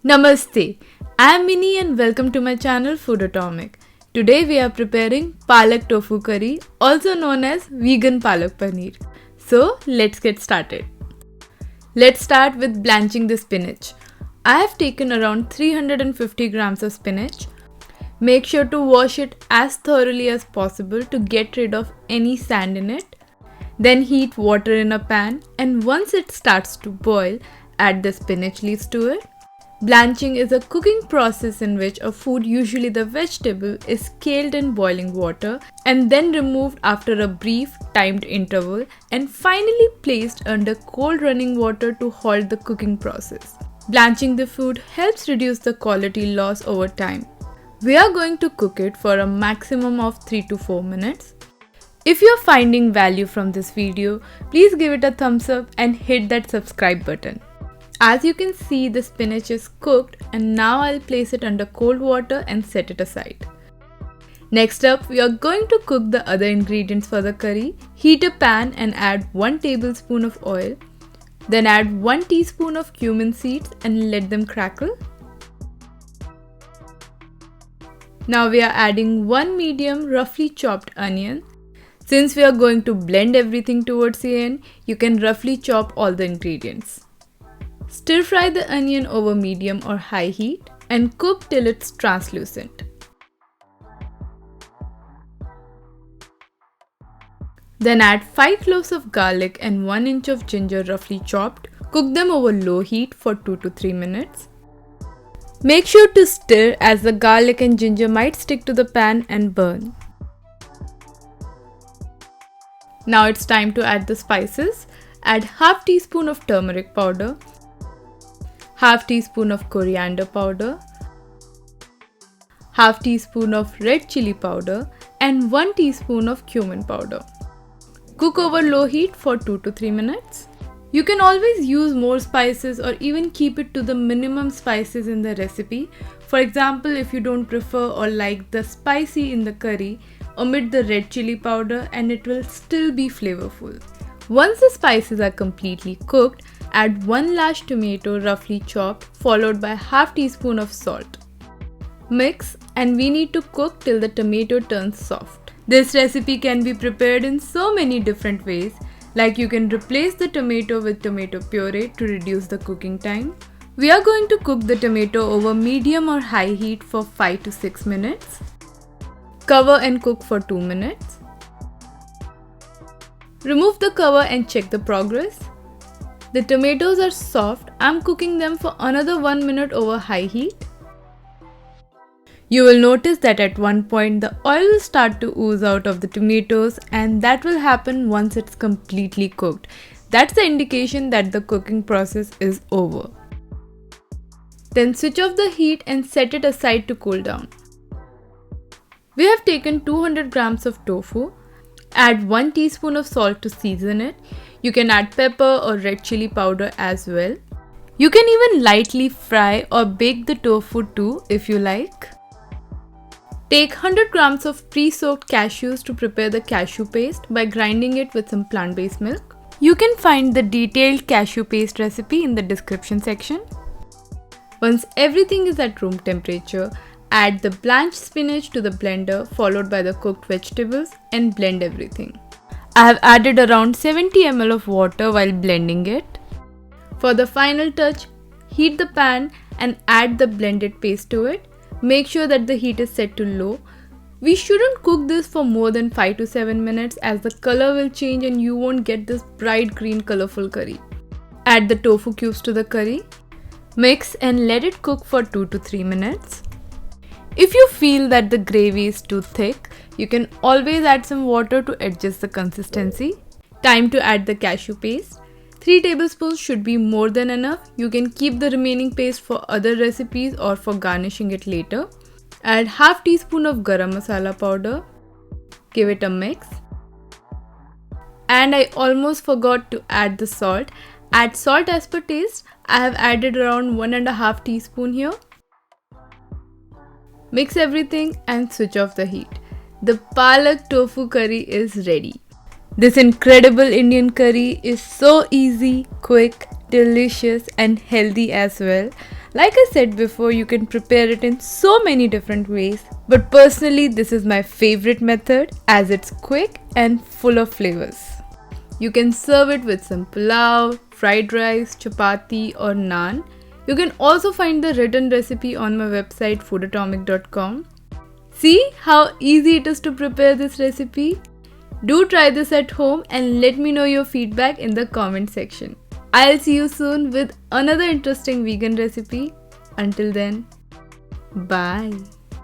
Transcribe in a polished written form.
Namaste, I am Mini and welcome to my channel Food Atomic. Today we are preparing Palak Tofu Curry, also known as Vegan Palak Paneer. So let's get started. Let's start with blanching the spinach. I have taken around 350 grams of spinach. Make sure to wash it as thoroughly as possible to get rid of any sand in it. Then heat water in a pan, and once it starts to boil, add the spinach leaves to it. Blanching is a cooking process in which a food, usually the vegetable, is scaled in boiling water and then removed after a brief timed interval and finally placed under cold running water to halt the cooking process. Blanching the food helps reduce the quality loss over time. We are going to cook it for a maximum of 3 to 4 minutes. If you are finding value from this video, please give it a thumbs up and hit that subscribe button. As you can see, the spinach is cooked and now I'll place it under cold water and set it aside. Next up, we are going to cook the other ingredients for the curry. Heat a pan and add 1 tablespoon of oil. Then add 1 teaspoon of cumin seeds and let them crackle. Now we are adding 1 medium roughly chopped onion. Since we are going to blend everything towards the end, you can roughly chop all the ingredients. Stir fry the onion over medium or high heat and cook till it's translucent. Then add 5 cloves of garlic and 1 inch of ginger roughly chopped. Cook them over low heat for 2 to 3 minutes. Make sure to stir as the garlic and ginger might stick to the pan and burn. Now it's time to add the spices. Add half teaspoon of turmeric powder, half teaspoon of coriander powder, half teaspoon of red chili powder and 1 teaspoon of cumin powder. Cook over low heat for 2 to 3 minutes. You can always use more spices or even keep it to the minimum spices in the recipe. For example, if you don't prefer or like the spicy in the curry, omit the red chili powder and it will still be flavorful. Once the spices are completely cooked, add 1 large tomato roughly chopped followed by half teaspoon of salt. Mix and we need to cook till the tomato turns soft. This recipe can be prepared in so many different ways, like you can replace the tomato with tomato puree to reduce the cooking time. We are going to cook the tomato over medium or high heat for 5 to 6 minutes. Cover and cook for 2 minutes. Remove the cover and check the progress. The tomatoes are soft. I'm cooking them for another 1 minute over high heat. You will notice that at one point the oil will start to ooze out of the tomatoes, and that will happen once it's completely cooked. That's the indication that the cooking process is over. Then switch off the heat and set it aside to cool down. We have taken 200 grams of tofu. Add 1 teaspoon of salt to season it. You can add pepper or red chili powder as well. You can even lightly fry or bake the tofu too if you like. Take 100 grams of pre-soaked cashews to prepare the cashew paste by grinding it with some plant-based milk. You can find the detailed cashew paste recipe in the description section. Once everything is at room temperature, add the blanched spinach to the blender followed by the cooked vegetables and blend everything. I have added around 70 ml of water while blending it. For the final touch, heat the pan and add the blended paste to it. Make sure that the heat is set to low. We shouldn't cook this for more than 5 to 7 minutes as the color will change and you won't get this bright green colorful curry. Add the tofu cubes to the curry. Mix and let it cook for 2 to 3 minutes. If you feel that the gravy is too thick, you can always add some water to adjust the consistency. Time to add the cashew paste. 3 tablespoons should be more than enough. You can keep the remaining paste for other recipes or for garnishing it later. Add half teaspoon of garam masala powder. Give it a mix. And I almost forgot to add the salt. Add salt as per taste. I have added around 1.5 teaspoon here. Mix everything and switch off the heat. The Palak Tofu Curry is ready. This incredible Indian curry is so easy, quick, delicious and healthy as well. Like I said before, you can prepare it in so many different ways, but personally this is my favorite method as it's quick and full of flavors. You can serve it with some pulao, fried rice, chapati or naan. You can also find the written recipe on my website foodatomic.com. See how easy it is to prepare this recipe? Do try this at home and let me know your feedback in the comment section. I'll see you soon with another interesting vegan recipe. Until then, bye.